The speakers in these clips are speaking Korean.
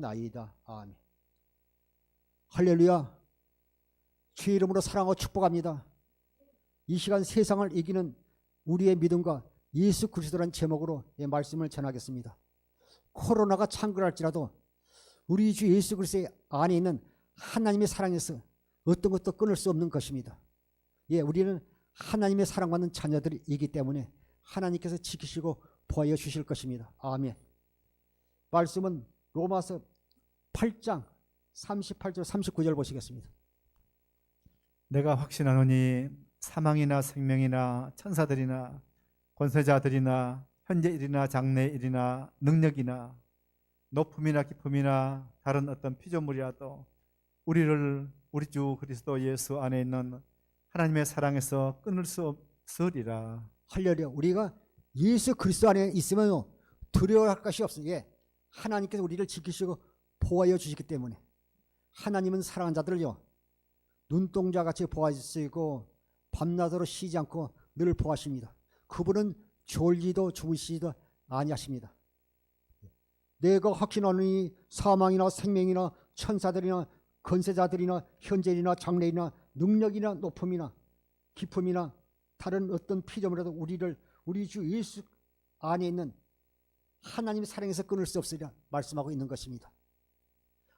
나이다. 아멘. 할렐루야. 주의 이름으로 사랑하고 축복합니다. 이 시간 세상을 이기는 우리의 믿음과 예수 그리스도라는 제목으로 말씀을 전하겠습니다. 코로나가 창궐할지라도 우리 주 예수 그리스도 안에 있는 하나님의 사랑에서 어떤 것도 끊을 수 없는 것입니다. 우리는 하나님의 사랑받는 자녀들이기 때문에 하나님께서 지키시고 보호해 주실 것입니다. 아멘. 말씀은 로마서 8장 38절 39절 보시겠습니다. 내가 확신하노니 사망이나 생명이나 천사들이나 권세자들이나 현재 일이나 장래 일이나 능력이나 높음이나 깊음이나 다른 어떤 피조물이라도 우리를 우리 주 그리스도 예수 안에 있는 하나님의 사랑에서 끊을 수 없으리라. 할렐루야. 우리가 예수 그리스도 안에 있으면 두려워할 것이 없어요. 하나님께서 우리를 지키시고 보호하여 주시기 때문에 하나님은 사랑하는 자들을요 눈동자같이 보호하시고 밤낮으로 쉬지 않고 늘 보호하십니다. 그분은 졸지도 주무시지도 아니하십니다. 내가 확신하노니 사망이나 생명이나 천사들이나 권세자들이나 현재이나 장래이나 능력이나 높음이나 깊음이나 다른 어떤 피조물이라도 우리를 우리 주 예수 안에 있는 하나님의 사랑에서 끊을 수 없으리라 말씀하고 있는 것입니다.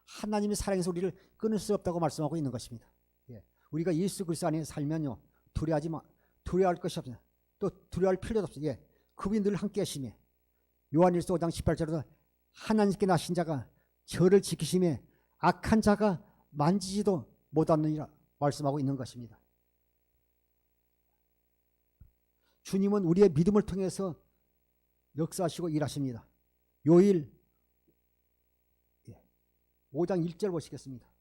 하나님의 사랑에서 우리를 끊을 수 없다고 말씀하고 있는 것입니다. 우리가 예수 그리스도 안에 살면요 두려워할 것이 없어요. 또 두려워할 필요도 없어요. 그분이 늘 함께 하시며 요한일서 5장 18절에도 하나님께 나신 자가 저를 지키시며 악한 자가 만지지도 못하느니라 말씀하고 있는 것입니다. 주님은 우리의 믿음을 통해서 역사하시고 일하십니다. 요일 5장 1절 보시겠습니다.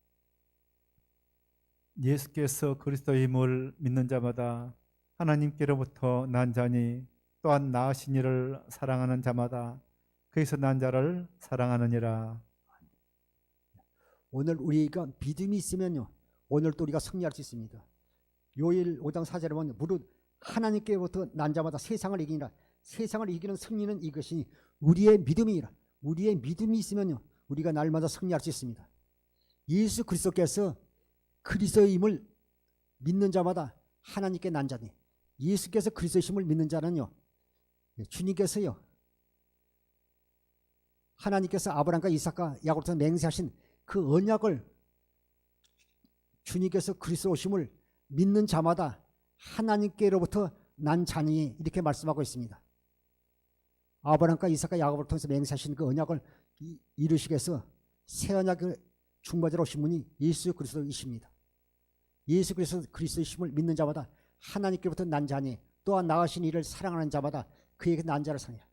예수께서 그리스도의 힘을 믿는 자마다 하나님께로부터 난 자니 또한 나으신 이를 사랑하는 자마다 그에서 난 자를 사랑하느니라. 오늘 우리가 믿음이 있으면요 오늘 또 우리가 승리할 수 있습니다. 요일 5장 4절에 보면 무릇 하나님께로부터 난 자마다 세상을 이기니라. 세상을 이기는 승리는 이것이 우리의 믿음이라. 우리의 믿음이 있으면요 우리가 날마다 승리할 수 있습니다. 예수 그리스도께서 그리스도의 힘을 믿는 자마다 하나님께 난 자니 예수께서 그리스도의 힘을 믿는 자는요 주님께서요 하나님께서 아브라함과 이삭과 야곱부터 맹세하신 그 언약을 주님께서 그리스도의 힘을 믿는 자마다 하나님께로부터 난 자니 이렇게 말씀하고 있습니다. 아브라함과 이삭과 야곱을 통해서 맹세하신 그 언약을 이루시기 위해서 새 언약의 중보자로 오신 분이 예수 그리스도이십니다. 예수 그리스도의 힘을 믿는 자마다 하나님께로부터 난 자니 또한 나으신 이를 사랑하는 자마다 그에게 난 자를 사랑해요.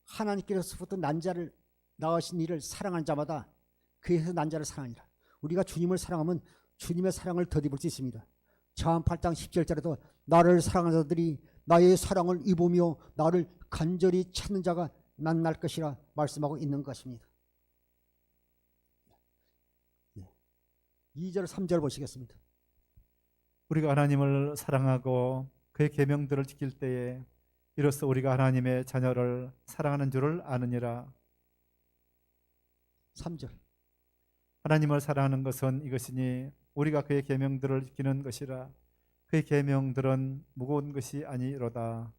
하나님께로부터 난 자를 나으신 이를 사랑하는 자마다 그에게서 난 자를 사랑하니라. 우리가 주님을 사랑하면 주님의 사랑을 덧입을 수 있습니다. 자한 8장 10절에도 나를 사랑하는 자들이 나의 사랑을 입으며 나를 간절히 찾는 자가 만날 것이라 말씀하고 있는 것입니다. 2절 3절 보시겠습니다. 우리가 하나님을 사랑하고 그의 계명들을 지킬 때에 이로써 우리가 하나님의 자녀를 사랑하는 줄을 아느니라. 3절 하나님을 사랑하는 것은 이것이니 우리가 그의 계명들을 지키는 것이라. 그의 계명들은 무거운 것이 아니로다.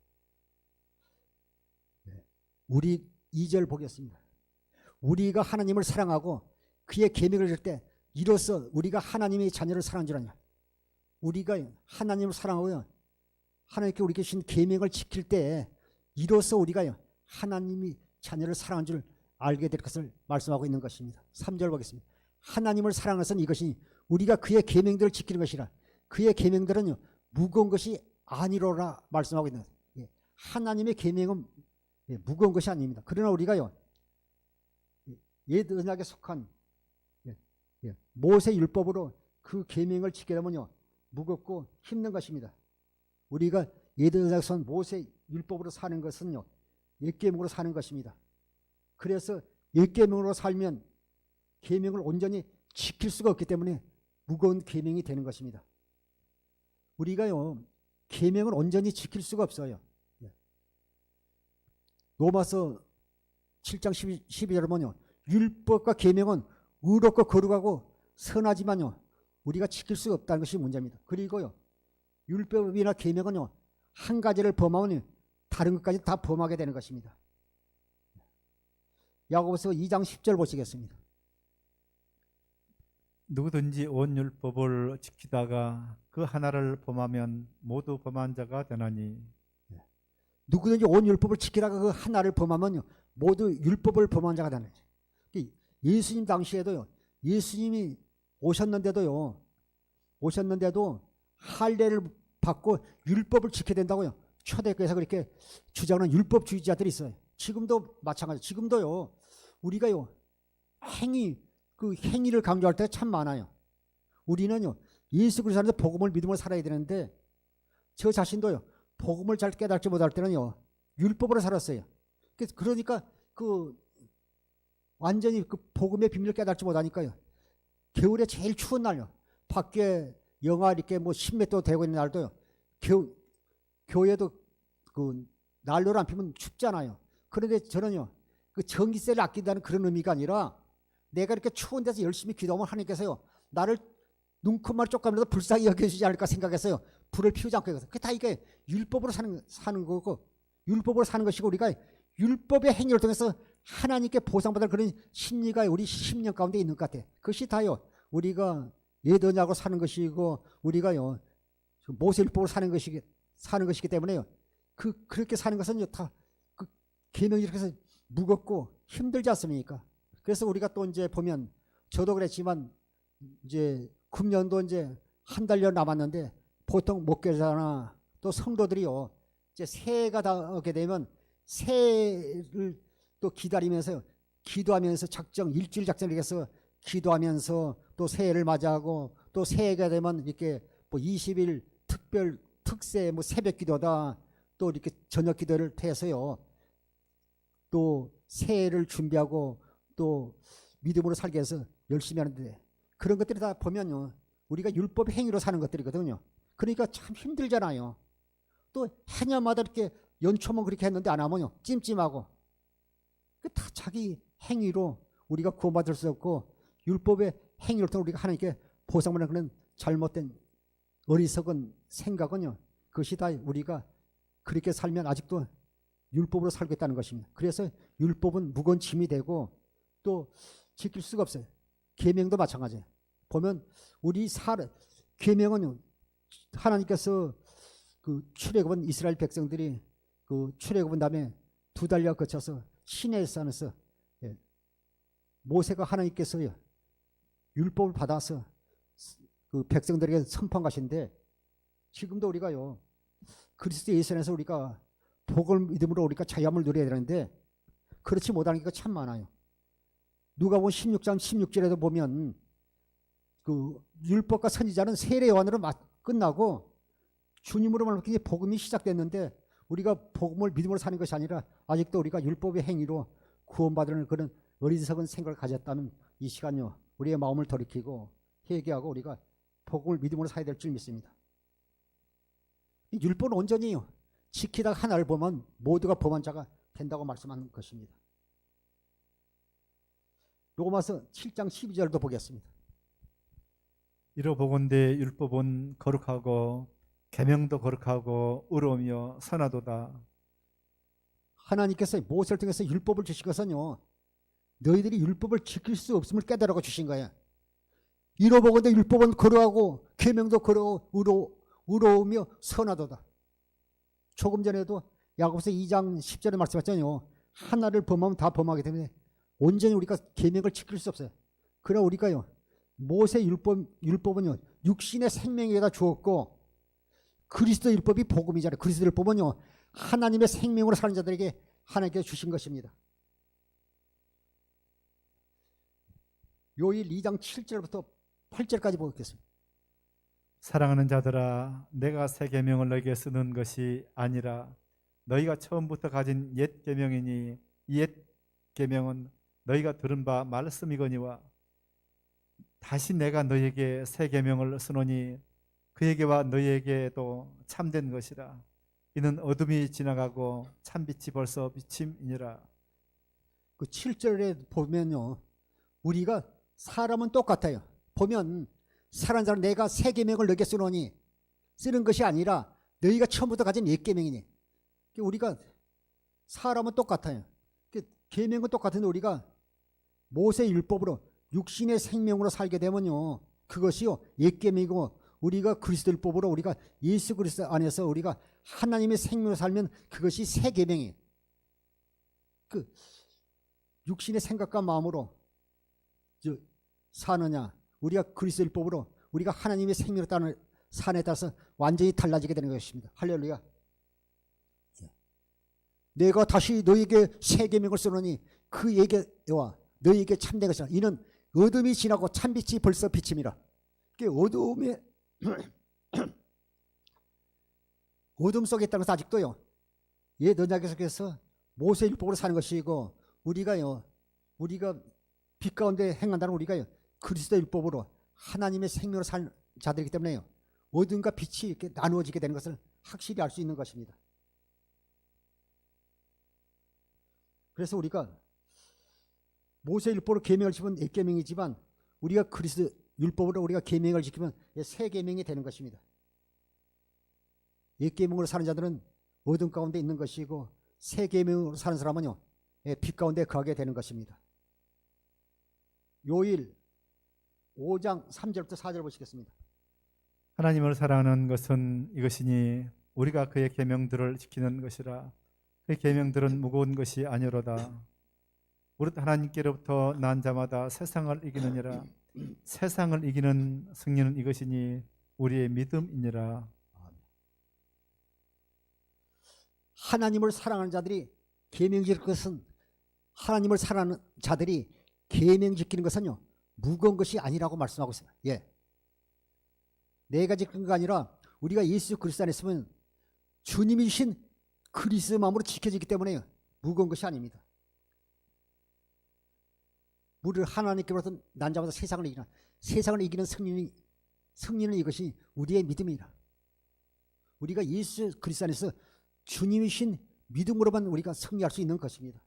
우리 2절 보겠습니다. 우리가 하나님을 사랑하고 그의 계명을 지킬 때 이로써 우리가 하나님의 자녀를 사랑하는 줄 아냐. 우리가 하나님을 사랑하고요 하나님께 우리에게 주신 계명을 지킬 때 이로써 우리가 하나님이 자녀를 사랑하는 줄 알게 될 것을 말씀하고 있는 것입니다. 3절 보겠습니다. 하나님을 사랑하는 것은 이것이 우리가 그의 계명들을 지키는 것이라. 그의 계명들은요 무거운 것이 아니로라 말씀하고 있는 거예요. 하나님의 계명은 무거운 것이 아닙니다. 그러나 우리가요 옛 언약에 속한 모세 율법으로 그 계명을 지키게 되면요 무겁고 힘든 것입니다. 우리가 옛 언약에 속한 모세 율법으로 사는 것은요 옛 계명으로 사는 것입니다. 그래서 옛 계명으로 살면 계명을 온전히 지킬 수가 없기 때문에 무거운 계명이 되는 것입니다. 우리가요 계명을 온전히 지킬 수가 없어요. 로마서 7장 12절을 보면요. 율법과 계명은 의롭고 거룩하고 선하지만요. 우리가 지킬 수 없다는 것이 문제입니다. 그리고요. 율법이나 계명은요. 한 가지를 범하면 다른 것까지 다 범하게 되는 것입니다. 야고보서 2장 10절 보시겠습니다. 누구든지 온 율법을 지키다가 그 하나를 범하면 모두 범한 자가 되나니. 누구든지 온 율법을 지키다가 그 하나를 범하면요. 모두 율법을 범한 자가 되는 거죠. 예수님 당시에도요. 예수님이 오셨는데도 할례를 받고 율법을 지켜야 된다고요. 초대교회에서 그렇게 주장하는 율법주의자들이 있어요. 지금도 마찬가지. 지금도요. 우리가요. 행위를 강조할 때가 참 많아요. 우리는요. 예수 그리스도 안에서 복음을 믿음으로 살아야 되는데 저 자신도요. 복음을 잘 깨닫지 못할 때는요. 율법으로 살았어요. 그러니까 완전히 복음의 비밀을 깨닫지 못하니까요. 겨울에 제일 추운 날요. 밖에 영하 이렇게 10몇 도 되고 있는 날도요. 교회도 난로를 안 피면 춥잖아요. 그런데 저는요. 전기세를 아낀다는 그런 의미가 아니라 내가 이렇게 추운 데서 열심히 기도하면 하나님께서요. 나를 눈코만 쪽감이라도 불쌍히 여겨주지 않을까 생각해서요. 불을 피우지 않고 해서 그게 다 이게 율법으로 사는 거고 율법으로 사는 것이고 우리가 율법의 행위를 통해서 하나님께 보상받을 그런 심리가 우리 심령 가운데 있는 것 같아. 그것이 다요. 우리가 예더냐고 사는 것이고 우리가요. 모세율법으로 사는 것이기 때문에요. 그렇게 사는 것은 다 계명이 이렇게 해서 무겁고 힘들지 않습니까? 그래서 우리가 또 이제 보면 저도 그랬지만 이제 금년도 이제 한 달여 남았는데 보통 목회자나 또 성도들이요. 이제 새해가 다가게 되면 새해를 또 기다리면서 기도하면서 일주일 작정을 해서 기도하면서 또 새해를 맞이하고 또 새해가 되면 이렇게 20일 특세 새벽 기도다 또 이렇게 저녁 기도를 해서요. 또 새해를 준비하고 또 믿음으로 살기 위해서 열심히 하는데 그런 것들이 다 보면요. 우리가 율법 행위로 사는 것들이거든요. 그러니까 참 힘들잖아요. 또 해년마다 이렇게 연초면 그렇게 했는데 안 하면요. 찜찜하고. 다 자기 행위로 우리가 구원받을 수 없고 율법의 행위를 통해 우리가 하나님께 보상받는 그런 잘못된 어리석은 생각은요. 그것이 다 우리가 그렇게 살면 아직도 율법으로 살고 있다는 것입니다. 그래서 율법은 무거운 짐이 되고 또 지킬 수가 없어요. 계명도 마찬가지예요. 보면 계명은 하나님께서 출애굽은 이스라엘 백성들이 출애굽은 다음에 2달여 거쳐서 시내 산에서 모세가 하나님께서요 율법을 받아서 백성들에게 선포한 것인데 지금도 우리가요 그리스도 예수 안에서 우리가 복을 믿음으로 우리가 자유함을 누려야 되는데 그렇지 못하는 게 참 많아요. 누가복음 16장 16절에도 보면 율법과 선지자는 세례 요한으로 끝나고 주님으로 말미암아 복음이 시작됐는데 우리가 복음을 믿음으로 사는 것이 아니라 아직도 우리가 율법의 행위로 구원받으려는 그런 어리석은 생각을 가졌다면 이 시간요 우리의 마음을 돌이키고 회개하고 우리가 복음을 믿음으로 살아야 될 줄 믿습니다. 이 율법은 온전히 지키다가 하나를 보면 모두가 범한 자가 된다고 말씀하는 것입니다. 로마서 7장 12절도 보겠습니다. 이로 보건대 율법은 거룩하고 계명도 거룩하고 의로우며 선하도다. 하나님께서 모세를 통해서 율법을 주신 것은요 너희들이 율법을 지킬 수 없음을 깨달아 주신 거예요. 이로 보건대 율법은 거룩하고 계명도 거룩하고 의로우며 선하도다. 조금 전에도 야고보서 2장 10절에 말씀하셨잖아요. 하나를 범하면 다 범하기 때문에 온전히 우리가 계명을 지킬 수 없어요. 그러나 우리가요 모세 율법은요 육신의 생명에다 주었고 그리스도 율법이 복음이잖아요. 그리스도 율법은요 하나님의 생명으로 사는 자들에게 하나님께서 주신 것입니다. 요일 2장 7절부터 8절까지 보겠습니다. 사랑하는 자들아, 내가 새 계명을 너에게 쓰는 것이 아니라 너희가 처음부터 가진 옛 계명이니 이 옛 계명은 너희가 들은 바 말씀이거니와 다시 내가 너희에게 새 계명을 쓰노니 그에게와 너희에게도 참된 것이라. 이는 어둠이 지나가고 참빛이 벌써 비침이니라. 그 7절에 보면요. 우리가 사람은 똑같아요. 보면 사랑하는 자는 내가 새 계명을 너에게 쓰노니 쓰는 것이 아니라 너희가 처음부터 가진 옛 계명이니. 우리가 사람은 똑같아요. 계명은 똑같은데 우리가 모세 율법으로 육신의 생명으로 살게 되면요. 그것이요. 옛 계명이고 우리가 그리스도 율법으로 우리가 예수 그리스도 안에서 우리가 하나님의 생명으로 살면 그것이 새 계명이에요. 그 육신의 생각과 마음으로 사느냐 우리가 그리스도 율법으로 우리가 하나님의 생명으로 따르는 산에 따라서 완전히 달라지게 되는 것입니다. 할렐루야. 내가 다시 너에게 새 계명을 쓰노니 그 얘기와 너에게 참된 것이라. 이는 어둠이 지나고 참빛이 벌써 비침이라. 어둠의 어둠 속에 있다는 것은 아직도요. 옛 언약 속에서 모세 율법으로 사는 것이고 우리가요. 우리가 빛 가운데 행한다는 우리가요. 그리스도 율법으로 하나님의 생명으로 산 자들이기 때문에요. 어둠과 빛이 이렇게 나누어지게 되는 것을 확실히 알 수 있는 것입니다. 그래서 우리가 모세 율법으로 계명을 지키면 옛 계명이지만 우리가 그리스도 율법으로 우리가 계명을 지키면 새 계명이 되는 것입니다. 옛 계명으로 사는 자들은 어둠 가운데 있는 것이고 새 계명으로 사는 사람은요 빛 가운데 거하게 되는 것입니다. 요일 5장 3절부터 4절 보시겠습니다. 하나님을 사랑하는 것은 이것이니 우리가 그의 계명들을 지키는 것이라. 그의 계명들은 무거운 것이 아니로다. 무릇 하나님께로부터 난 자마다 세상을 이기느니라. 세상을 이기는 승리는 이것이니 우리의 믿음이니라. 하나님을 사랑하는 자들이 계명 지킬 것은 하나님을 사랑하는 자들이 계명 지키는 것은요 무거운 것이 아니라고 말씀하고 있어요. 예. 내가 지키는 거 아니라 우리가 예수 그리스도 안에 있으면 주님이 주신 그리스도 마음으로 지켜지기 때문에 무거운 것이 아닙니다. 우리를 하나님께로부터 난 자마다 세상을 이기는 승리는 이것이 우리의 믿음이라. 우리가 예수 그리스도 안에서 주님이 주신 믿음으로만 우리가 승리할 수 있는 것입니다.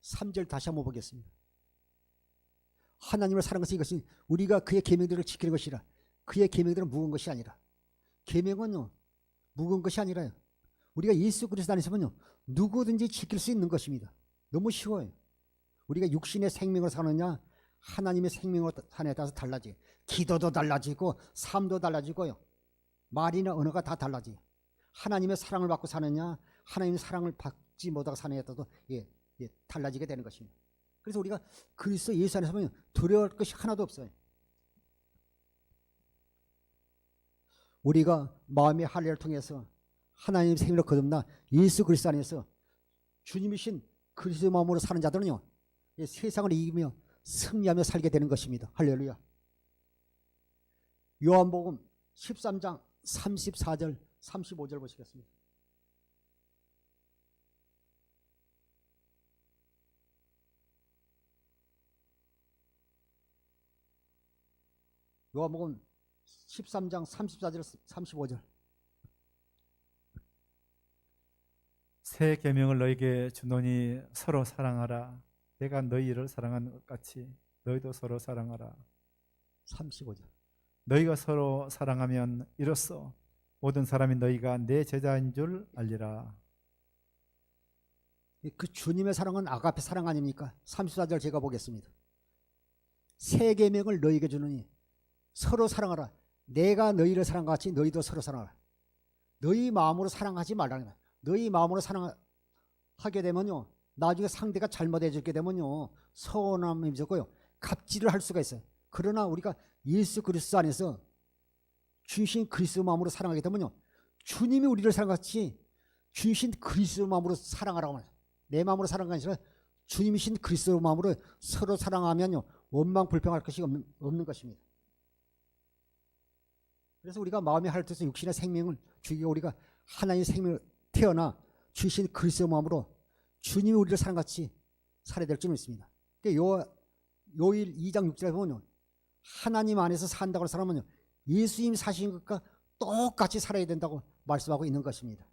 3절 다시 한번 보겠습니다. 하나님을 사랑하는 것은 이것이 우리가 그의 계명들을 지키는 것이라. 그의 계명들은 무거운 것이 아니라. 계명은요 무거운 것이 아니라요. 우리가 예수 그리스도 안에서는요 누구든지 지킬 수 있는 것입니다. 너무 쉬워요. 우리가 육신의 생명으로 사느냐 하나님의 생명으로 사느냐에 따라서 달라져요. 기도도 달라지고 삶도 달라지고요. 말이나 언어가 다 달라져요. 하나님의 사랑을 받고 사느냐 하나님의 사랑을 받지 못하고 사느냐에 따라서 달라지게 되는 것입니다. 그래서 우리가 그리스도 예수 안에서 보면 두려울 것이 하나도 없어요. 우리가 마음의 할례를 통해서 하나님의 생명으로 거듭나 예수 그리스도 안에서 주님이신 그리스도 마음으로 사는 자들은요 세상을 이기며 승리하며 살게 되는 것입니다. 할렐루야. 요한복음 13장 34절 35절 보시겠습니다. 요한복음 13장 34절 35절. 새 계명을 너희에게 주노니 서로 사랑하라. 내가 너희를 사랑한 것 같이 너희도 서로 사랑하라. 35절. 너희가 서로 사랑하면 이로써 모든 사람이 너희가 내 제자인 줄 알리라. 그 주님의 사랑은 아가페 사랑 아닙니까? 34절 제가 보겠습니다. 새 계명을 너희에게 주노니 서로 사랑하라. 내가 너희를 사랑한 것 같이 너희도 서로 사랑하라. 너희 마음으로 사랑하지 말라는 거야. 너희 마음으로 사랑하게 되면요 나중에 상대가 잘못해주게 되면요 서운함이 있고요 갑질을 할 수가 있어요. 그러나 우리가 예수 그리스도 안에서 주신 그리스도 마음으로 사랑하게 되면요 주님이 우리를 사랑같이 주신 그리스도 마음으로 사랑하라고 말해요. 내 마음으로 사랑하는 것이 아니라 주님이신 그리스도 마음으로 서로 사랑하면요 원망 불평할 것이 없는 것입니다. 그래서 우리가 마음의 하나님께서 육신의 생명을 주기가 우리가 하나님의 생명을 태어나 주신 그리스도 마음으로 주님이 우리를 사랑같이 살아야 될 줄 믿습니다. 요일 2장 6절에 보면 하나님 안에서 산다고 하는 사람은요 예수님이 사신 것과 똑같이 살아야 된다고 말씀하고 있는 것입니다.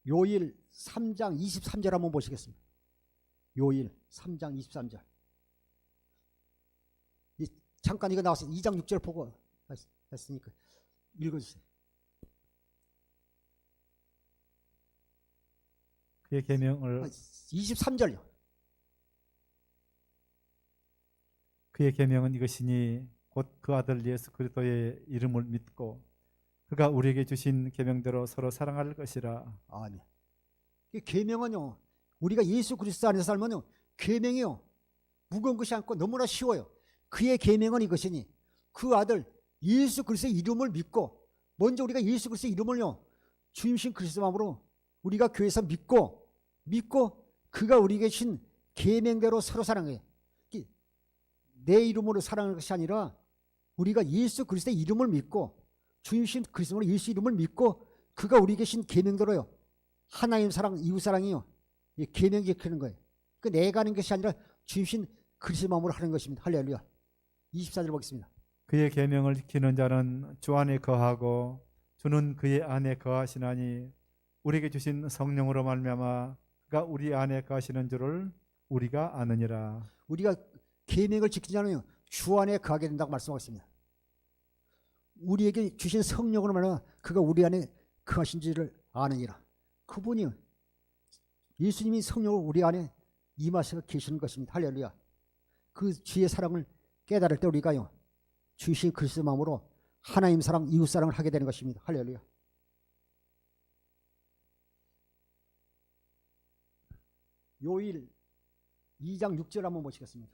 요일 3장 23절 한번 보시겠습니다. 요일 3장 23절. 잠깐 이거 나왔어요. 2장 6절 보고 했으니까 읽어주세요. 그의 계명을 23절요. 그의 계명은 이것이니 곧 그 아들 예수 그리스도의 이름을 믿고 그가 우리에게 주신 계명대로 서로 사랑할 것이라. 아멘. 이 계명은요, 우리가 예수 그리스도 안에서 살면요, 계명이요 무거운 것이 않고 너무나 쉬워요. 그의 계명은 이것이니 그 아들 예수 그리스도의 이름을 믿고, 먼저 우리가 예수 그리스도의 이름을요 주님신 그리스도 마음으로 우리가 교회에서 믿고 그가 우리에게 주신 계명대로 서로 사랑해. 내 이름으로 사랑하는 것이 아니라 우리가 예수 그리스도의 이름을 믿고 주님신 그리스도로 예수 이름을 믿고 그가 우리에게 주신 계명대로요 하나님 사랑, 이웃 사랑이요 계명 지키는 거예요. 그 내가 하는 것이 아니라 주님신 그리스도 마음으로 하는 것입니다. 할렐루야. 24절 보겠습니다. 그의 계명을 지키는 자는 주 안에 거하고 주는 그의 안에 거하시나니 우리에게 주신 성령으로 말미암아 그가 우리 안에 거하시는 줄을 우리가 아느니라. 우리가 계명을 지키는 자는 주 안에 거하게 된다고 말씀하고 있습니다. 우리에게 주신 성령으로 말미암아 그가 우리 안에 거하신지를 아느니라. 그분이 예수님이 성령으로 우리 안에 임하셔 계시는 것입니다. 할렐루야. 그 주의 사랑을 깨달을 때 우리가요 주신 그리스도 마음으로 하나님 사랑, 이웃 사랑을 하게 되는 것입니다. 할렐루야. 요일 2장 6절 한번 보시겠습니다.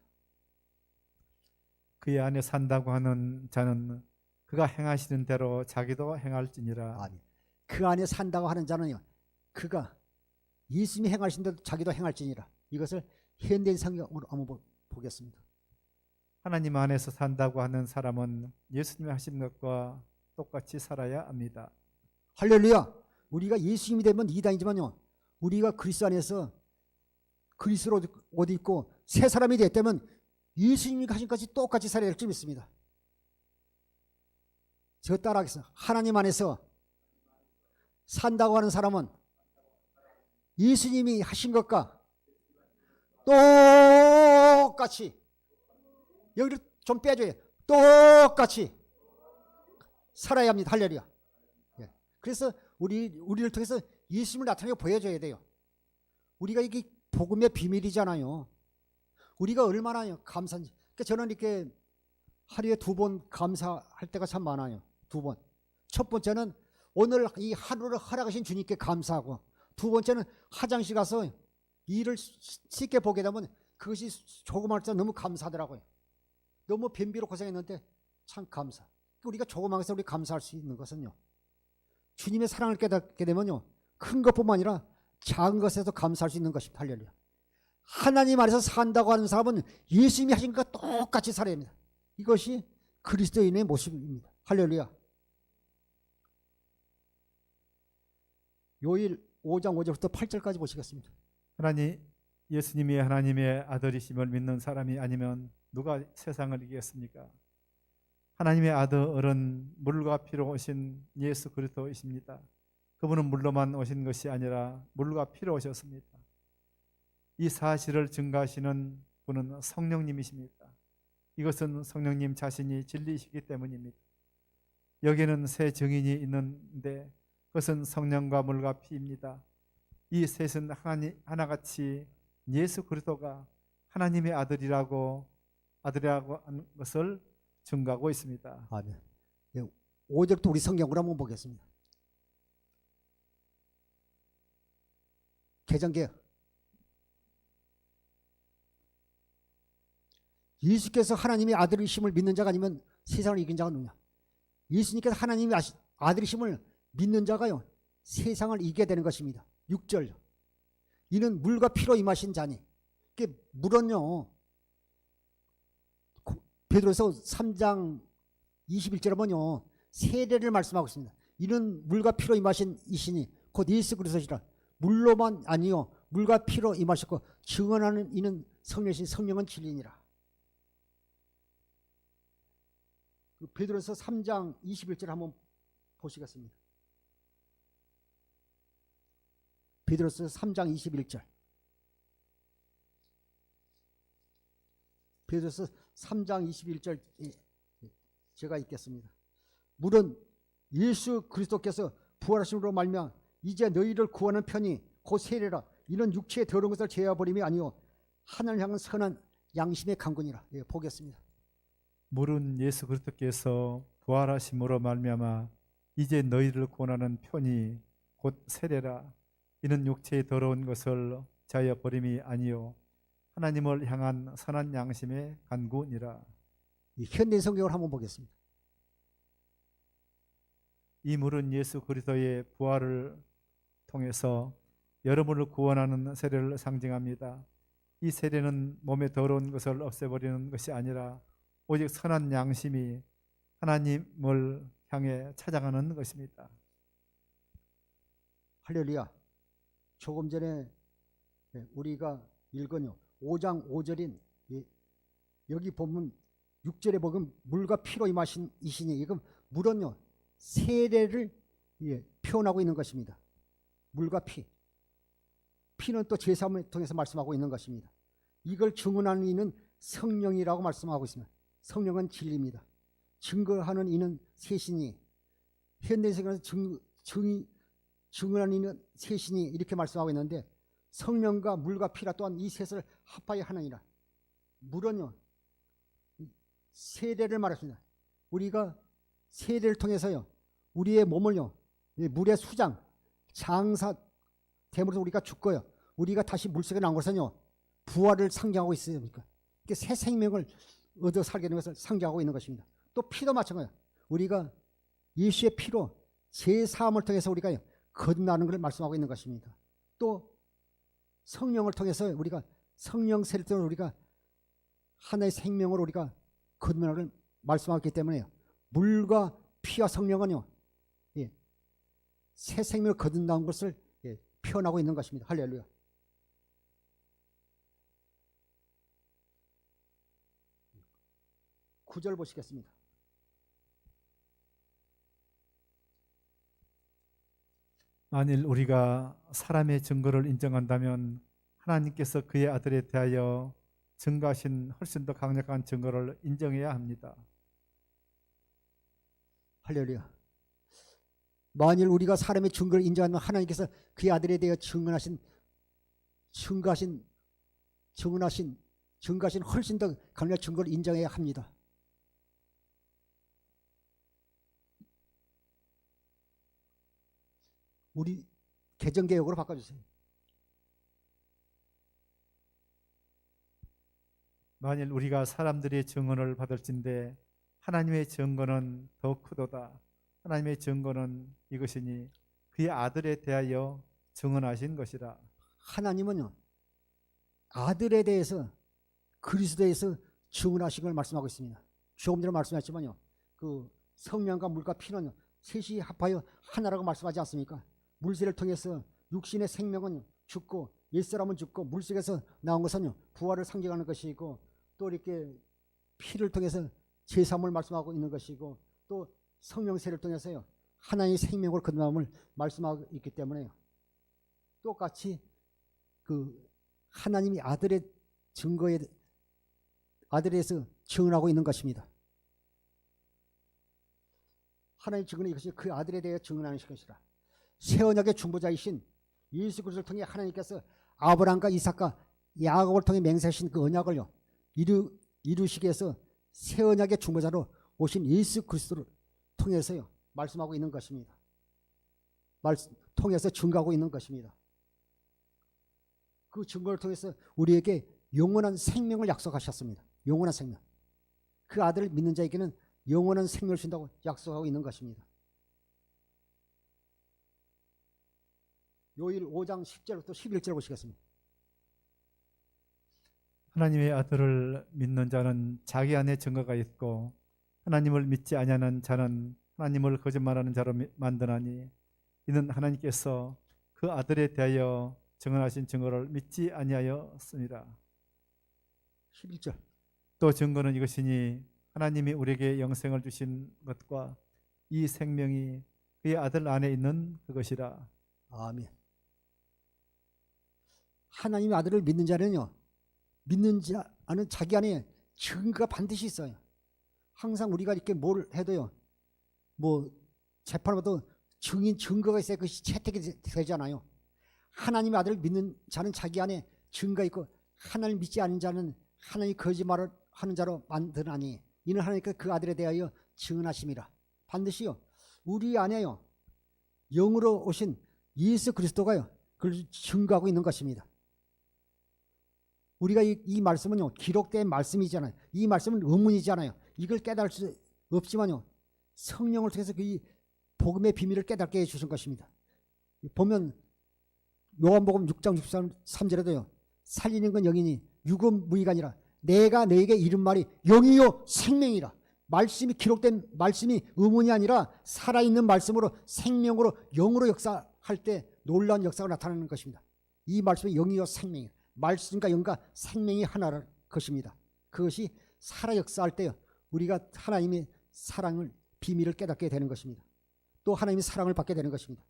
그의 안에 산다고 하는 자는 그가 행하시는 대로 자기도 행할지니라. 아멘. 그 안에 산다고 하는 자는요 그가 예수님이 행하신 대로 자기도 행할지니라. 이것을 현대인 성경으로 한번 보겠습니다. 하나님 안에서 산다고 하는 사람은 예수님이 하신 것과 똑같이 살아야 합니다. 할렐루야. 우리가 예수님이 되면 이단이지만요 우리가 그리스도 안에서 그리스도로 옷 입고 새 사람이 됐다면 예수님이 하신 것이 똑같이 살아야 할 줄 믿습니다. 저 따라하겠습니다. 하나님 안에서 산다고 하는 사람은 예수님이 하신 것과 똑같이, 여기를 좀 빼줘요. 똑같이 살아야 합니다. 할렐루야. 그래서 우리를 통해서 예수님을 나타내고 보여줘야 돼요. 우리가 이게 복음의 비밀이잖아요. 우리가 얼마나 감사한지. 그러니까 저는 이렇게 하루에 2번 감사할 때가 참 많아요. 2번. 첫 번째는 오늘 이 하루를 허락하신 주님께 감사하고, 두 번째는 화장실 가서 일을 쉽게 보게 되면 그것이 조그마할 때 너무 감사하더라고요. 너무 변비로 고생했는데 참 감사. 우리가 조그만 것에 우리 감사할 수 있는 것은요 주님의 사랑을 깨닫게 되면요 큰 것뿐만 아니라 작은 것에도 감사할 수 있는 것입니다. 할렐루야. 하나님 안에서 산다고 하는 사람은 예수님이 하신 것과 똑같이 살아야 합니다. 이것이 그리스도인의 모습입니다. 할렐루야. 요일 5장 5절부터 8절까지 보시겠습니다. 예수님이 하나님의 아들이심을 믿는 사람이 아니면 누가 세상을 이기겠습니까? 하나님의 아들은 물과 피로 오신 예수 그리스도이십니다. 그분은 물로만 오신 것이 아니라 물과 피로 오셨습니다. 이 사실을 증거하시는 분은 성령님이십니다. 이것은 성령님 자신이 진리이시기 때문입니다. 여기에는 세 증인이 있는데 그것은 성령과 물과 피입니다. 이 셋은 하나같이 예수 그리스도가 하나님의 아들이라고 하는 것을 증거하고 있습니다. 아멘. 5절부터 우리 성경으로 한번 보겠습니다. 개정개혁. 예수께서 하나님의 아들이심을 믿는 자가 아니면 세상을 이긴 자가 누구냐? 예수님께서 하나님의 아들이심을 믿는 자가요 세상을 이기게 되는 것입니다. 6절. 이는 물과 피로 임하신 자니. 이게 물은요 베드로서 3장 21절에 보면요 세례를 말씀하고 있습니다. 이는 물과 피로 임하신 이시니 곧 예수 그리스도시라. 물로만 아니요 물과 피로 임하셨고 증언하는 이는 성령이신 성령은 진리니라. 베드로서 3장 21절 한번 보시겠습니다. 베드로서 3장 21절. 베드로서 3장 21절 제가 읽겠습니다. 물은 예수 그리스도께서 부활하심으로 말미암아 이제 너희를 구하는 편이 곧 세례라. 이는 육체의 더러운 것을 제어버림이 아니요 하나님을 향한 선한 양심의 강군이라. 예, 보겠습니다. 물은 예수 그리스도께서 부활하심으로 말미암아 이제 너희를 구원하는 편이 곧 세례라. 이는 육체의 더러운 것을 자여 버림이 아니요 하나님을 향한 선한 양심의 간구니라. 이 현대 성경을 한번 보겠습니다. 이 물은 예수 그리스도의 부활을 통해서 여러분을 구원하는 세례를 상징합니다. 이 세례는 몸에 더러운 것을 없애버리는 것이 아니라 오직 선한 양심이 하나님을 향해 찾아가는 것입니다. 할렐루야. 조금 전에 우리가 읽은요 5장 5절인 여기 보면 6절에 보면 물과 피로 임하신 이시니 이건 물은요 세례를 표현하고 있는 것입니다. 물과 피. 피는 또 제사함을 통해서 말씀하고 있는 것입니다. 이걸 증언하는 이는 성령이라고 말씀하고 있습니다. 성령은 진리입니다. 증거하는 이는 셋이니 현대세계에서 증언하는 이는 셋이니 이렇게 말씀하고 있는데 성령과 물과 피라 또한 이 셋을 합하여 하느니라. 물은요 세례를 말했습니다. 우리가 세례를 통해서요 우리의 몸을요 물의 수장 장사됨으로써 우리가 죽고요 우리가 다시 물속에 나온 것은요 부활을 상징하고 있으니까 이렇게 새 생명을 얻어 살게 되는 것을 상징하고 있는 것입니다. 또 피도 마찬가지예요. 우리가 예수의 피로 제사함을 통해서 우리가 거듭나는 것을 말씀하고 있는 것입니다. 또 성령을 통해서 우리가 성령 세례를 통해 우리가 하나의 생명으로 우리가 거듭나는 것을 말씀하기 때문에 물과 피와 성령은요 새 생명을 거듭나는 것을 표현하고 있는 것입니다. 할렐루야. 구절 보시겠습니다. 만일 우리가 사람의 증거를 인정한다면 하나님께서 그의 아들에 대하여 증거하신 훨씬 더 강력한 증거를 인정해야 합니다. 할렐루야. 만일 우리가 사람의 증거를 인정하면 하나님께서 그의 아들에 대해 증거하신 훨씬 더 강력한 증거를 인정해야 합니다. 우리 개정개혁으로 바꿔주세요. 만일 우리가 사람들의 증언을 받을진대 하나님의 증거는 더 크도다. 하나님의 증거는 이것이니 그의 아들에 대하여 증언하신 것이라. 하나님은요 아들에 대해서 그리스도에서 증언하신 걸 말씀하고 있습니다. 조금 전에 말씀하셨지만요 그 성령과 물과 피는 셋이 합하여 하나라고 말씀하지 않습니까? 물세를 통해서 육신의 생명은 죽고 옛사람은 죽고 물속에서 나온 것은 부활을 상징하는 것이고 또 이렇게 피를 통해서 제사함을 말씀하고 있는 것이고 또 성령 세를 통해서요 하나님의 생명을 거듭남을 말씀하고 있기 때문에 똑같이 그 하나님이 아들의 증거에 아들에서 증언하고 있는 것입니다. 하나님의 증언은 이것이 그 아들에 대해 증언하는 것이라. 새 언약의 중보자이신 예수 그리스도를 통해 하나님께서 아브라함과 이삭과 야곱을 통해 맹세하신 그 언약을요 이루시기 위해서 새 언약의 중보자로 오신 예수 그리스도를 통해서요 말씀하고 있는 것입니다. 통해서 증거하고 있는 것입니다. 그 증거를 통해서 우리에게 영원한 생명을 약속하셨습니다. 영원한 생명. 그 아들을 믿는 자에게는 영원한 생명을 준다고 약속하고 있는 것입니다. 요일 5장 10절부터 11절 보시겠습니다. 하나님의 아들을 믿는 자는 자기 안에 증거가 있고 하나님을 믿지 아니하는 자는 하나님을 거짓말하는 자로 만드나니 이는 하나님께서 그 아들에 대하여 증언하신 증거를 믿지 아니하였습니다. 11절. 또 증거는 이것이니 하나님이 우리에게 영생을 주신 것과 이 생명이 그의 아들 안에 있는 그것이라. 아멘. 하나님의 아들을 믿는 자는요, 믿는 자는 자기 안에 증거가 반드시 있어요. 항상 우리가 이렇게 뭘 해도요, 뭐 재판을 봐도 증거가 있어야 그것이 채택이 되잖아요. 하나님의 아들을 믿는 자는 자기 안에 증거가 있고, 하나님 믿지 않은 자는 하나님이 거짓말을 하는 자로 만드나니 이는 하나님께서 그 아들에 대하여 증언하심이라. 반드시요, 우리 안에요, 영으로 오신 예수 그리스도가요, 그걸 증거하고 있는 것입니다. 우리가 이 말씀은요, 기록된 말씀이잖아요. 이 말씀은 의문이잖아요. 이걸 깨달을 수 없지만요, 성령을 통해서 그 복음의 비밀을 깨닫게 해주신 것입니다. 보면 요한복음 6장 63절에도요, 살리는 건 영이니 육은 무의가 아니라 내가 너에게 이른 말이 영이요 생명이라. 말씀이 기록된 말씀이 의문이 아니라 살아있는 말씀으로 생명으로 영으로 역사할 때 놀라운 역사가 나타나는 것입니다. 이 말씀이 영이요 생명이라. 말씀과 영과 생명이 하나라는 것입니다. 그것이 살아 역사할 때요, 우리가 하나님의 사랑을 비밀을 깨닫게 되는 것입니다. 또 하나님의 사랑을 받게 되는 것입니다.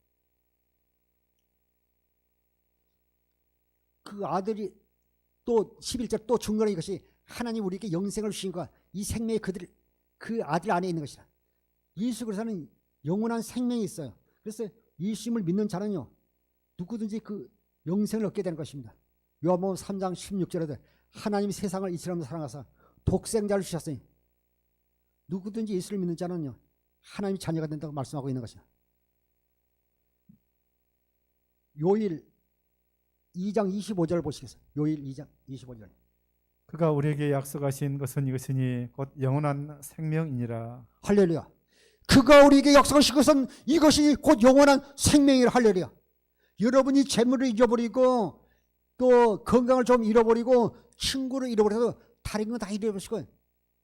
그 아들이 또 11절 또 중요한 이것이 하나님 우리에게 영생을 주신 것, 이 생명이 그 아들 안에 있는 것이다. 예수 그리스도는 영원한 생명이 있어요. 그래서 예수님을 믿는 자는요, 누구든지 그 영생을 얻게 되는 것입니다. 요한복음 3장 16절에도 하나님이 세상을 이처럼 사랑하사 독생자를 주셨으니 누구든지 예수를 믿는 자는요, 하나님의 자녀가 된다고 말씀하고 있는 것이다. 요일 2장 25절을 보시겠어요? 요일 2장 25절. 그가 우리에게 약속하신 것은 이것이니 곧 영원한 생명이니라. 할렐루야. 그가 우리에게 약속하신 것은 이것이 곧 영원한 생명이라. 할렐루야. 여러분이 재물을 잊어버리고 또 건강을 좀 잃어버리고 친구를 잃어버려서 다른 건 다 잃어버리시고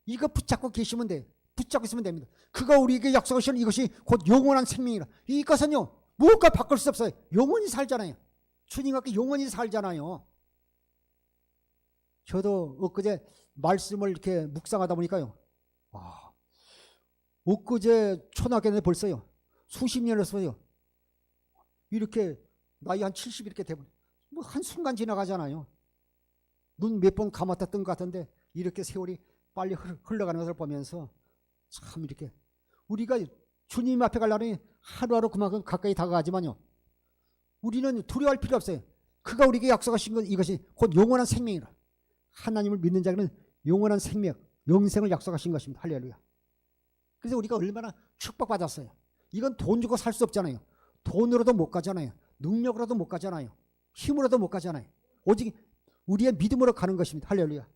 이거 붙잡고 계시면 돼요. 붙잡고 있으면 됩니다. 그가 우리에게 약속하신 이것이 곧 영원한 생명이라. 이것은요, 무엇과 바꿀 수 없어요. 영원히 살잖아요. 주님과 함께 영원히 살잖아요. 저도 엊그제 말씀을 이렇게 묵상하다 보니까요, 엊그제 초등학교 때 벌써요, 수십 년을 써요. 이렇게 나이 한 70 이렇게 되면 뭐 한순간 지나가잖아요. 눈 몇 번 감았다 뜬 것 같은데 이렇게 세월이 빨리 흘러가는 것을 보면서 참 이렇게 우리가 주님 앞에 가려니 하루하루 그만큼 가까이 다가가지만요, 우리는 두려워할 필요 없어요. 그가 우리에게 약속하신 것 이것이 곧 영원한 생명이라. 하나님을 믿는 자는 영원한 생명, 영생을 약속하신 것입니다. 할렐루야. 그래서 우리가 얼마나 축복받았어요. 이건 돈 주고 살 수 없잖아요. 돈으로도 못 가잖아요. 능력으로도 못 가잖아요. 힘으로도 못 가잖아요. 오직 우리의 믿음으로 가는 것입니다. 할렐루야.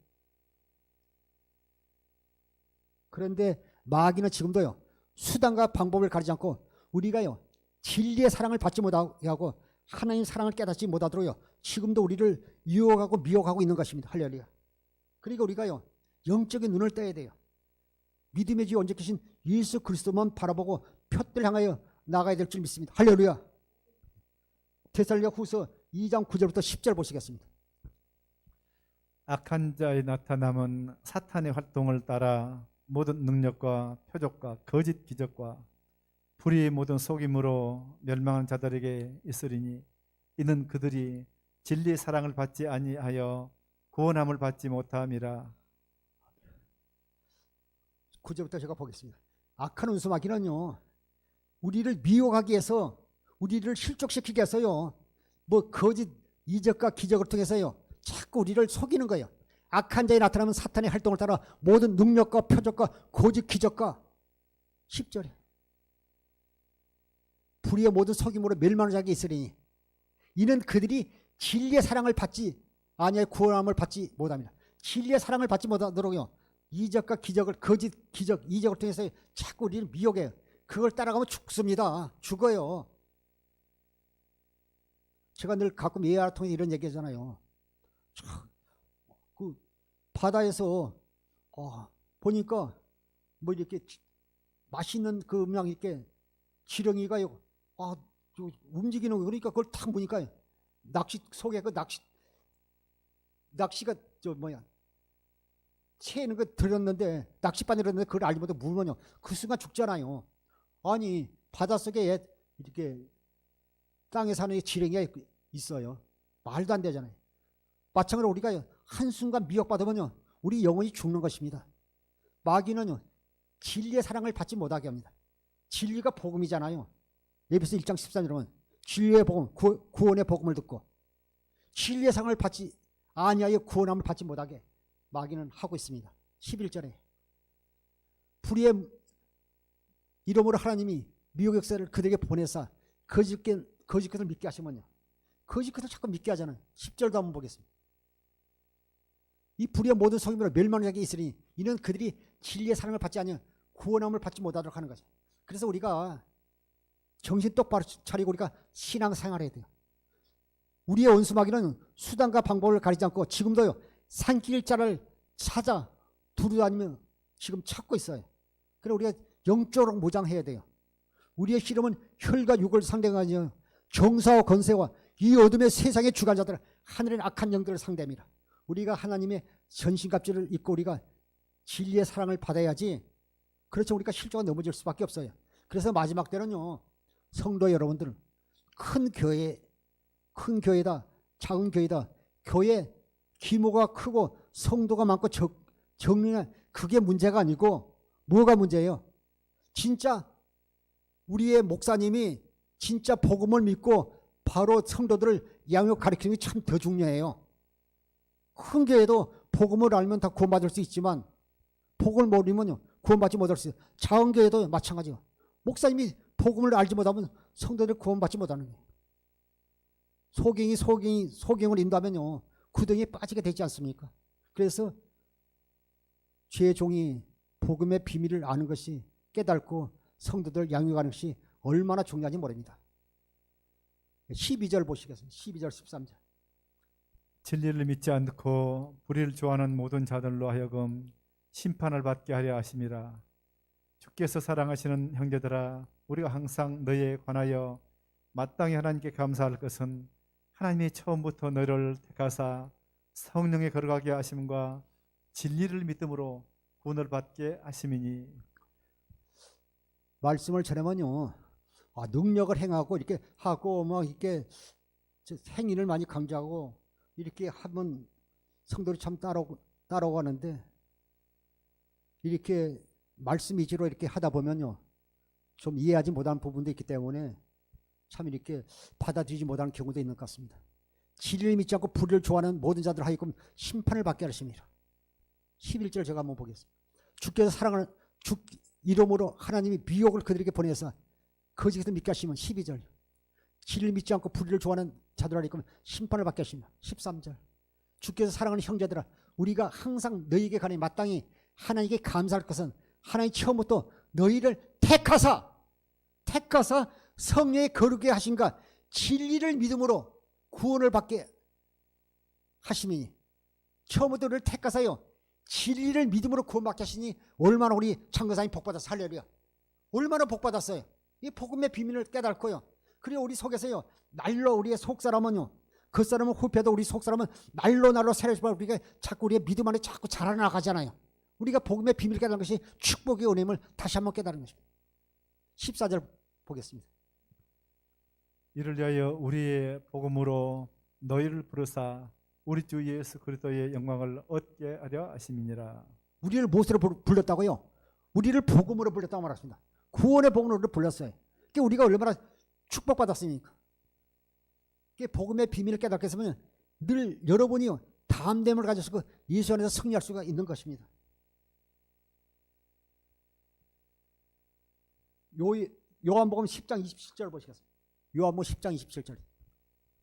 그런데 마귀는 지금도요, 수단과 방법을 가리지 않고 우리가요, 진리의 사랑을 받지 못하고 하나님 사랑을 깨닫지 못하도록요, 지금도 우리를 유혹하고 미혹하고 있는 것입니다. 할렐루야. 그러니까 우리가요, 영적인 눈을 떠야 돼요. 믿음의 주 언제 계신 예수 그리스도만 바라보고 표대를 향하여 나가야 될 줄 믿습니다. 할렐루야. 데살로니가 후서 2장 9절부터 10절 보시겠습니다. 악한 자의 나타남은 사탄의 활동을 따라 모든 능력과 표적과 거짓 기적과 불의의 모든 속임으로 멸망한 자들에게 있으리니 이는 그들이 진리의 사랑을 받지 아니하여 구원함을 받지 못함이라. 9절부터 제가 보겠습니다. 악한 운수마귀는요, 우리를 미혹하기 위해서, 우리를 실족시키기 위해서요, 뭐 거짓 이적과 기적을 통해서요, 자꾸 우리를 속이는 거예요. 악한 자에 나타나면 사탄의 활동을 따라 모든 능력과 표적과 거짓 기적과 10절에 불의의 모든 속임으로 멸망한 자에게 있으리니 이는 그들이 진리의 사랑을 받지 아니하여 구원함을 받지 못합니다. 진리의 사랑을 받지 못하도록요, 이적과 기적을, 거짓 기적, 이적을 통해서 자꾸 우리를 미혹해요. 그걸 따라가면 죽습니다. 죽어요. 제가 늘 가끔 예화를 통해 이런 얘기 하잖아요. 그 바다에서 보니까 뭐 이렇게 맛있는 그 그냥 이렇게 지렁이가요, 움직이는 거. 그러니까 그걸 탁 보니까 낚시 속에 그 낚시가 채는 거 들었는데, 낚싯바늘 들었는데 그걸 알지 못해 물면요, 그 순간 죽잖아요. 아니 바닷속에 이렇게 땅에 사는 지렁이가 있어요. 말도 안 되잖아요. 마찬가지로 우리가 한순간 미혹받으면요, 우리 영혼이 죽는 것입니다. 마귀는요, 진리의 사랑을 받지 못하게 합니다. 진리가 복음이잖아요. 에베소 1장 13절에 보면 진리의 복음, 구원의 복음을 듣고 진리의 사랑을 받지 아니하여 구원함을 받지 못하게 마귀는 하고 있습니다. 11절에 불의의 이름으로 하나님이 미혹 역사를 그들에게 보내사 거짓것을 믿게 하시면요, 거짓것을 자꾸 믿게 하잖아요. 10절도 한번 보겠습니다. 이 불의의 모든 속임으로 멸망하게 있으니 이는 그들이 진리의 사랑을 받지 아니하여 구원함을 받지 못하도록 하는 거죠. 그래서 우리가 정신 똑바로 차리고 우리가 신앙생활해야 돼요. 우리의 원수 마귀는 수단과 방법을 가리지 않고 지금도요, 산길자를 찾아 두루다니며 지금 찾고 있어요. 그래서 우리가 영적으로 무장해야 돼요. 우리의 씨름은 혈과 육을 상대하며 정사와 권세와 이 어둠의 세상의 주관자들, 하늘의 악한 영들을 상대합니다. 우리가 하나님의 전신갑주를 입고 우리가 진리의 사랑을 받아야지. 그렇죠. 우리가 실조가 넘어질 수밖에 없어요. 그래서 마지막 때는요, 성도 여러분들, 큰 교회다, 작은 교회다, 교회 규모가 크고 성도가 많고 적느냐, 그게 문제가 아니고 뭐가 문제예요? 진짜 우리의 목사님이 진짜 복음을 믿고 바로 성도들을 양육 가르치는 게 참 더 중요해요. 큰 교회도 복음을 알면 다 구원받을 수 있지만 복음을 모르면요, 구원받지 못할 수 있어요. 작은 교회도 마찬가지예요. 목사님이 복음을 알지 못하면 성도들이 구원받지 못하는 거예요. 소경을 인도하면요, 구덩이에 빠지게 되지 않습니까? 그래서 죄의 종이 복음의 비밀을 아는 것이, 깨닫고 성도들 양육하는 것이 얼마나 중요한지 모릅니다. 12절 보시겠습니다. 12절 13절. 진리를 믿지 않고 불의를 좋아하는 모든 자들로 하여금 심판을 받게 하려 하심이라. 주께서 사랑하시는 형제들아, 우리가 항상 너희에 관하여 마땅히 하나님께 감사할 것은 하나님이 처음부터 너희를 택하사 성령에 거룩하게 하심과 진리를 믿음으로 구원을 받게 하심이니. 말씀을 전하면요, 능력을 행하고 이렇게 하고 이렇게 행위를 많이 강조하고 이렇게 하면 성도들이 참 따라오고 하는데, 이렇게 말씀 위주로 이렇게 하다 보면요, 좀 이해하지 못하는 부분도 있기 때문에 참 이렇게 받아들이지 못하는 경우도 있는 것 같습니다. 진리를 믿지 않고 불의를 좋아하는 모든 자들 하여금 심판을 받게 하십니다. 11절 제가 한번 보겠습니다. 주께서 사랑하는 주 이름으로 하나님이 미혹을 그들에게 보내서 거짓을 믿게 하시면 12절. 진리를 믿지 않고 불의를 좋아하는 자들 하여금 심판을 받게 하십니다. 13절. 주께서 사랑하는 형제들아, 우리가 항상 너희에게 가니 마땅히 하나님께 감사할 것은 하나님 처음부터 너희를 택하사 성령의 거룩게 하신가 진리를 믿음으로 구원을 받게 하심이니. 처음부터 너를 택하사요, 진리를 믿음으로 구원받게 하시니 얼마나 우리 참교사님 복받아서 할렐루야, 얼마나 복받았어요. 이 복음의 비밀을 깨닫고요, 그리고 우리 속에서요, 날로 우리의 속사람은요, 그 사람은 후패도 우리 속사람은 날로 새로워지고 우리가 자꾸 우리의 믿음 안에 자꾸 자라나가잖아요. 우리가 복음의 비밀을 깨달은 것이 축복의 은혜임을 다시 한번 깨달은 것입니다. 14절 보겠습니다. 이를 위하여 우리의 복음으로 너희를 부르사 우리 주 예수 그리스도의 영광을 얻게 하려 하심이니라. 우리를 무엇으로 불렀다고요? 우리를 복음으로 불렀다고 말했습니다. 구원의 복음으로 우리를 불렀어요. 그러니까 우리가 얼마나 축복받았습니까? 복음의 비밀을 깨닫게 했으면 늘 여러분이 담됨을 가져서 예수 안에서 승리할 수가 있는 것입니다. 요한복음 10장 27절 보시겠습니다. 요한복음 10장 27절.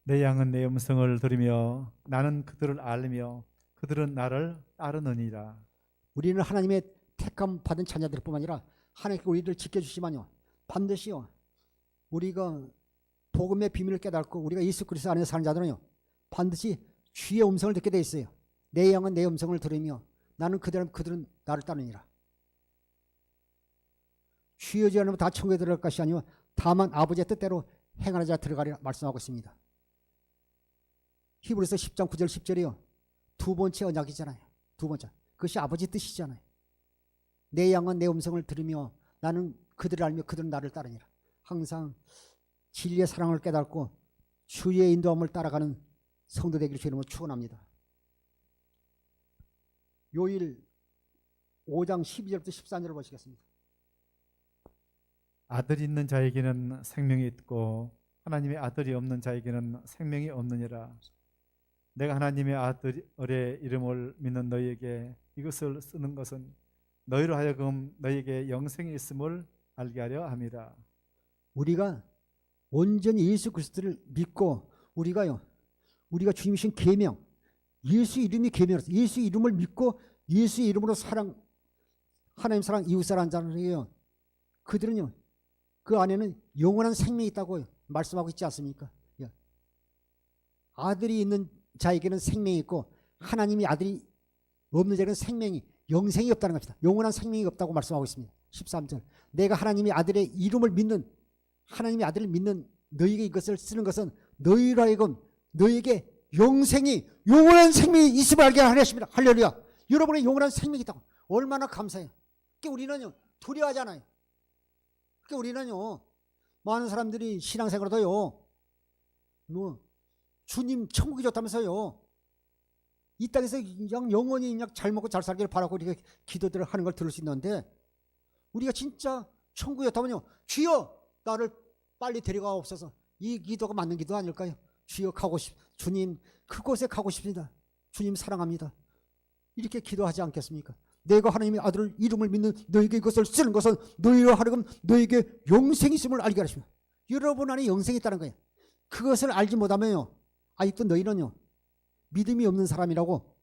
내 양은 내 음성을 들으며 나는 그들을 알며 그들은 나를 따르느니라. 우리는 하나님의 택함 받은 자녀들 뿐만 아니라 하나님께 우리를 지켜주시면요, 반드시요, 우리가 복음의 비밀을 깨닫고 우리가 예수 그리스도 안에서 사는 자들은요, 반드시 주의 음성을 듣게 돼 있어요. 내 양은 내 음성을 들으며 나는 그들은 나를 따르니라. 주의 의지 않으면 다 천국에 들어갈 것이 아니요 다만 아버지의 뜻대로 행하는 자 들어가리라 말씀하고 있습니다. 히브리서 10장 9절 10절이요, 두 번째 언약이잖아요. 두 번째, 그것이 아버지 뜻이잖아요. 내 양은 내 음성을 들으며 나는 그들을 알며 그들은 나를 따르니라. 항상 진리의 사랑을 깨닫고 주의 인도함을 따라가는 성도 되기를 주님으로 축원합니다. 요일 5장 12절부터 13절을 보시겠습니다. 아들이 있는 자에게는 생명이 있고 하나님의 아들이 없는 자에게는 생명이 없느니라. 내가 하나님의 아들의 이름을 믿는 너희에게 이것을 쓰는 것은 너희로 하여금 너희에게 영생이 있음을 알게 하려 함이라. 우리가 온전히 예수 그리스도를 믿고 우리가 주님이신 계명, 예수 이름이 계명이라서 예수 이름을 믿고 예수 이름으로 하나님 사랑, 이웃 사랑 자들이요. 그들은요, 그 안에는 영원한 생명이 있다고 말씀하고 있지 않습니까? 아들이 있는 자에게는 생명이 있고 하나님이 아들이 없는 자에게는 영생이 없다는 것이다. 영원한 생명이 없다고 말씀하고 있습니다. 13절. 내가 하나님의 아들의 이름을 믿는, 하나님의 아들을 믿는 너희에게 이것을 쓰는 것은 너희로 하여금 너희에게 영원한 생명이 있음을 알게 하려 하십니다. 할렐루야. 여러분의 영원한 생명이 있다고. 얼마나 감사해요. 그러니까 우리는요, 두려워하잖아요. 그러니까 우리는요, 많은 사람들이 신앙생활도요, 주님 천국이 좋다면서요, 이 땅에서 그냥 영원히 그냥 잘 먹고 잘 살기를 바라고 이렇게 기도들을 하는 걸 들을 수 있는데, 우리가 진짜 천국이 좋다면요, 주여 나를 빨리 데려가옵소서. 이 기도가 맞는 기도 아닐까요? 주여 주님 그곳에 가고 싶습니다. 주님 사랑합니다. 이렇게 기도하지 않겠습니까? 내가 하나님의 아들을 이름을 믿는 너에게 이것을 쓰는 것은 너희로 하여금 너에게 영생이 있음을 알게 하십니다. 여러분 안에 영생이 있다는 거예요. 그것을 알지 못하면요, 아직도 너희는요, 믿음이 없는 사람이라고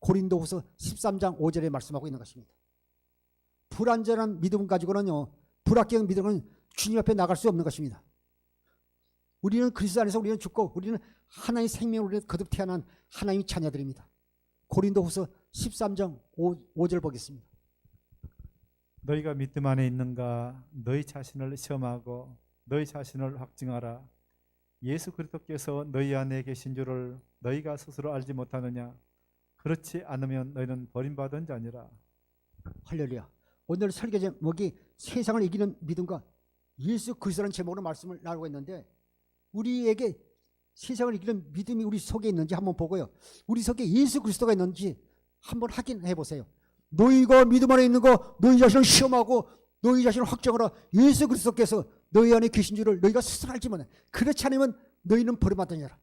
고린도후서 13장 5절에 말씀하고 있는 것입니다. 불완전한 믿음 가지고는요, 불합격한 믿음은 주님 앞에 나갈 수 없는 것입니다. 우리는 그리스도 안에서 우리는 죽고 우리는 하나님의 생명으로 거듭 태어난 하나님의 자녀들입니다. 고린도후서 13장 5절 보겠습니다. 너희가 믿음 안에 있는가? 너희 자신을 시험하고 너희 자신을 확증하라. 예수 그리스도께서 너희 안에 계신 줄을 너희가 스스로 알지 못하느냐? 그렇지 않으면 너희는 버림받은 자니라. 할렐루야. 오늘 설교 제목이 세상을 이기는 믿음과 예수 그리스도라는 제목으로 말씀을 나누고 있는데, 우리에게 세상을 이기는 믿음이 우리 속에 있는지 한번 보고요, 우리 속에 예수 그리스도가 있는지 한번 확인해 보세요. 너희가 믿음 안에 있는 거 너희 자신을 시험하고 너희 자신을 확정하라. 예수 그리스도께서 너희 안에 계신 줄을 너희가 스스로 알지 못해. 그렇지 않으면 너희는 버림받으니라.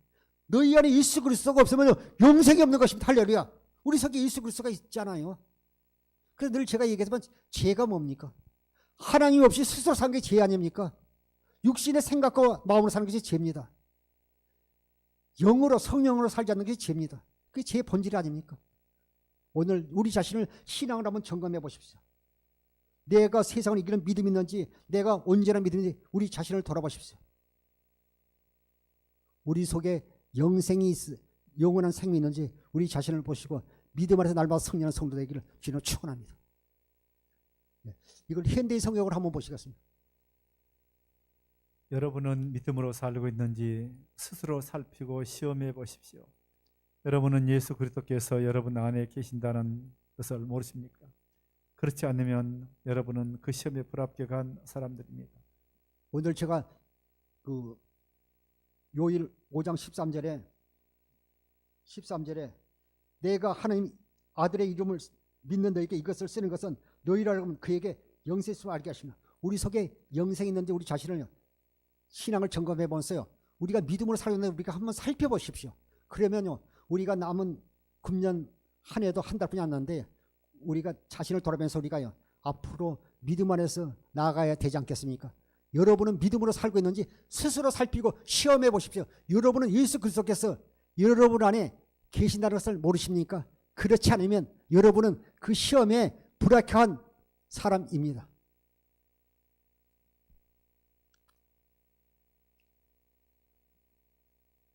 너희 안에 예수 그리스도가 없으면 영생이 없는 것입니다. 할렐루야. 우리 속에 예수 그리스도가 있잖아요. 그래서 늘 제가 얘기하지만 죄가 뭡니까? 하나님 없이 스스로 사는 게 죄 아닙니까? 육신의 생각과 마음으로 사는 것이 죄입니다. 영으로, 성령으로 살지 않는 것이 죄입니다. 그게 죄의 본질 아닙니까? 오늘 우리 자신을 신앙을 한번 점검해 보십시오. 내가 세상을 이기는 믿음이 있는지, 내가 온전한 믿음이 있는지 우리 자신을 돌아보십시오. 우리 속에 영원한 생명이 있는지 우리 자신을 보시고 믿음 안에서 날마다 성령하는 성도 되기를 주님으로 축원합니다. 이걸 현대의 성경으로 한번 보시겠습니다. 여러분은 믿음으로 살고 있는지 스스로 살피고 시험해 보십시오. 여러분은 예수 그리스도께서 여러분 안에 계신다는 것을 모르십니까? 그렇지 않으면 여러분은 그 시험에 불합격한 사람들입니다. 오늘 제가 그 요일 5장 13절에 내가 하나님 아들의 이름을 믿는 너에게 이것을 쓰는 것은 너희라 하면 그에게 영생이 있음을 알게 하시며, 우리 속에 영생이 있는지 우리 자신을 신앙을 점검해 보세요. 우리가 믿음으로 살고 있는데 우리가 한번 살펴보십시오. 그러면요, 우리가 남은 금년 한 해도 한 달뿐이 안 남는데 우리가 자신을 돌아보면서 우리가요, 앞으로 믿음 안에서 나아가야 되지 않겠습니까? 여러분은 믿음으로 살고 있는지 스스로 살피고 시험해 보십시오. 여러분은 예수 그리스도께서 여러분 안에 계신다는 것을 모르십니까? 그렇지 않으면 여러분은 그 시험에 불합격한 사람입니다.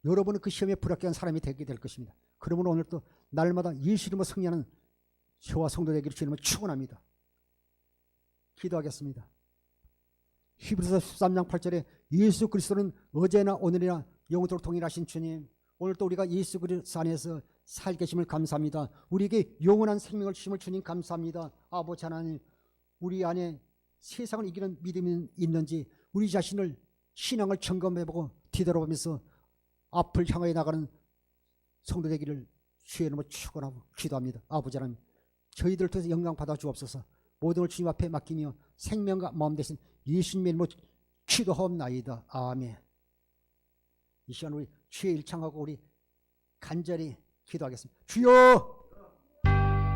여러분은 그 시험에 불합격한 사람이 되게 될 것입니다. 그러면 오늘 또 날마다 예수 이름으로 승리하는 저와 성도 되기를 주님을 축원합니다. 기도하겠습니다. 히브리서 13장 8절에 예수 그리스도는 어제나 오늘이나 영원토록 동일하신 주님, 오늘 또 우리가 예수 그리스도 안에서 살게 하심을 감사합니다. 우리에게 영원한 생명을 주심을 주님 감사합니다. 아버지 하나님, 우리 안에 세상을 이기는 믿음이 있는지 우리 자신을 신앙을 점검해보고 뒤돌아보면서 앞을 향하여 나가는 성도 되기를 주의 이름으로 축원하고 기도합니다. 아버지 하나님, 저희들을 통해서 영광 받아 주옵소서. 모든 걸 주님 앞에 맡기며 생명과 마음 대신 예수님의 이름으로 기도하옵나이다. 아멘. 이 시간 우리 주의 일창하고 우리 간절히 기도하겠습니다. 주여